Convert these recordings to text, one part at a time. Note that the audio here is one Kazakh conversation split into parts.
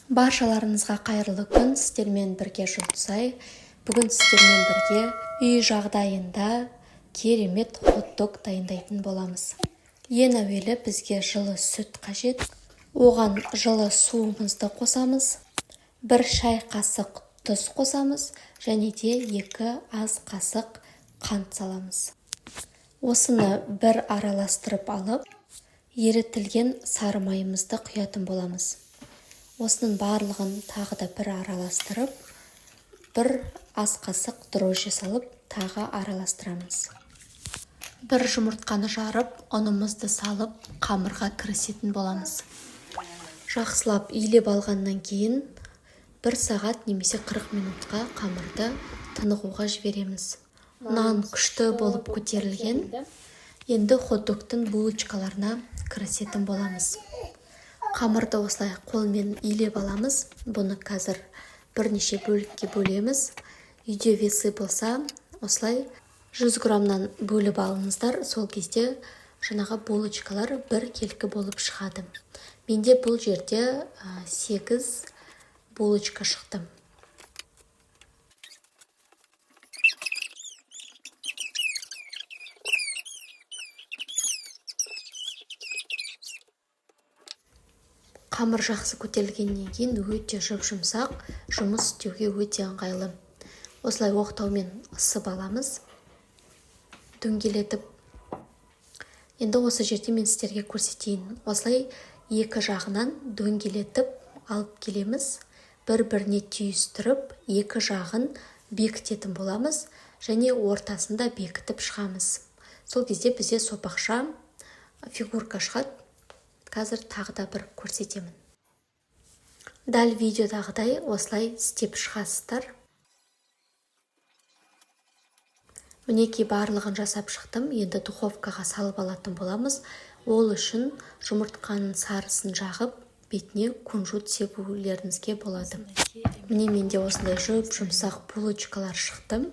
Баршаларыңызға қайырлы күн, сіздермен бірге Жұлдызай. Бүгін сіздермен бірге үй жағдайында керемет хот-дог дайындайтын боламыз. Ең әуелі бізге жылы сүт қажет. Оған жылы суымызды қосамыз. 1 шай қасық тұз қосамыз және де 2 аз қасық қант саламыз. Осыны бір араластырып алып, ерітілген сары майымызды құятын боламыз. Осының барлығын тағы да бір араластырып, 1 аз қасық дрожжи салып, тағы араластырамыз. 1 жұмыртқаны жарып, ұнымызды салып, қамырға кірісетін боламыз. Жақсылап илеп алғаннан кейін 1 сағат немесе 40 минутқа қамырды тынығуға жібереміз. Нан күшті болып көтерілген. Енді хот-догтың булочкаларына кірісетін боламыз. Қамырды осылай қолмен илеп аламыз. Бұны қазір бірнеше бөлікке бөлеміз. Үйде весы болса, осылай 100 граммнан бөліп алыңыздар. Сол кезде жаңағы булочкалар 1 келкі болып шығады. Менде бұл жерде 8 булочка шықты. Қамыр жақсы көтерілгеннен кейін өте жұмсақ, жұмыс істеуге өте ыңғайлы. Осылай оқтаумен ысып аламыз, дөңгелетіп. Енді осы жерде мен сіздерге көрсетейін. Осылай екі жағынан дөңгелетіп алып келеміз. Бір-біріне түйістіріп, екі жағын бекітетін боламыз және ортасында бекітіп шығамыз. Сол кезде бізде сопақша фигурка шығады. Қазір тағы да бір көрсетемін. Дәл видеодағыдай осылай істеп шығасыздар. Мінекей барлығын жасап шықтым. Енді духовкаға салып алатын боламыз. Ол үшін жұмыртқаның сарысын жағып, бетіне кунжут себулеріңізге болады. Міне менде осындай жұмсақ булочкалар шықты.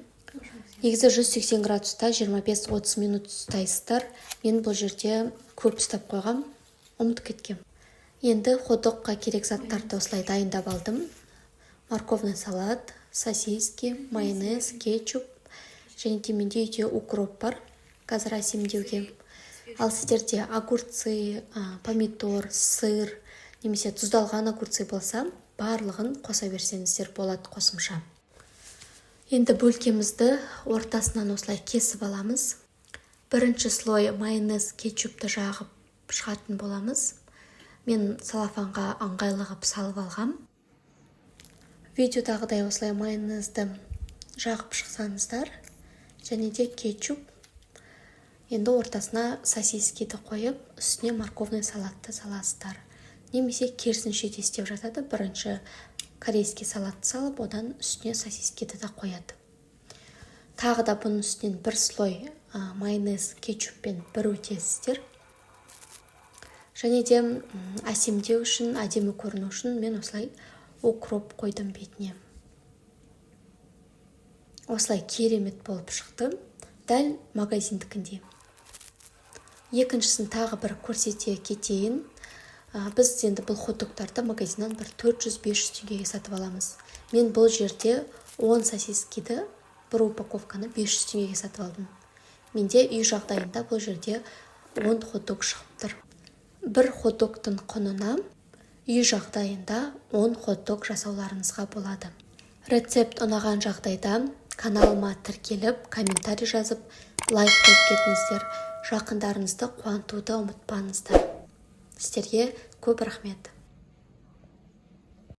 Негізі 180 градуста 25-30 минут ұстайсыздар. Мен бұл жерде көп ұстап қойғам. Ұмытып кеткем. Енді хот-догқа керек заттарды осылай дайындап алдым. Морковный салат, сосиски, майонез, кетчуп және де менде үйде укроп бар. Қазір әсемдеуге. Ал сіздерде огурцы, помидор, сыр немесе тұздалған огурцы болса, барлығын қоса берсеңіздер болады қосымша. Енді бөлкемізді ортасынан осылай кесіп аламыз. Бірінші слой майонез, кетчупты жағып шығатын боламыз. Мен салафанға ыңғайлығып салып алғам. Видеодағыдай осылай майонезді жағып шықсаңыздар және де кетчуп. Енді ортасына сосискиді қойып, үстіне морковный салатты саласыздар. Немесе керісінше де істеп жатады. Бірінші корейский салатты салып, одан үстіне сосискиді де қояды. Тағы да бұның үстінен 1 слой майонез, кетчуппен бір өтесіздер. Және де әсемдеу үшін, әдемі көріну үшін мен осылай укроп қойдым бетіне. Осылай керемет болып шықты. Дәл магазиндікіндей. Екіншісін тағы бір көрсете кетейін. Біз енді бұл хот-догтарды магазиннан 400-500 теңгеге сатып аламыз. Мен бұл жерде 10 сосискиді, бір упаковканы 500 теңгеге сатып алдым. Менде үй жағдайында бұл жерде 10 хот-дог шығып тұр. Бір хот-догтың құнына үй жағдайында 10 хот-дог жасауларыңызға болады. Рецепт ұнаған жағдайда каналыма тіркеліп, комментарий жазып, лайк қойып кетіңіздер. Жақындарыңызды қуантуды ұмытпаңыздар. Сіздерге көп рахмет.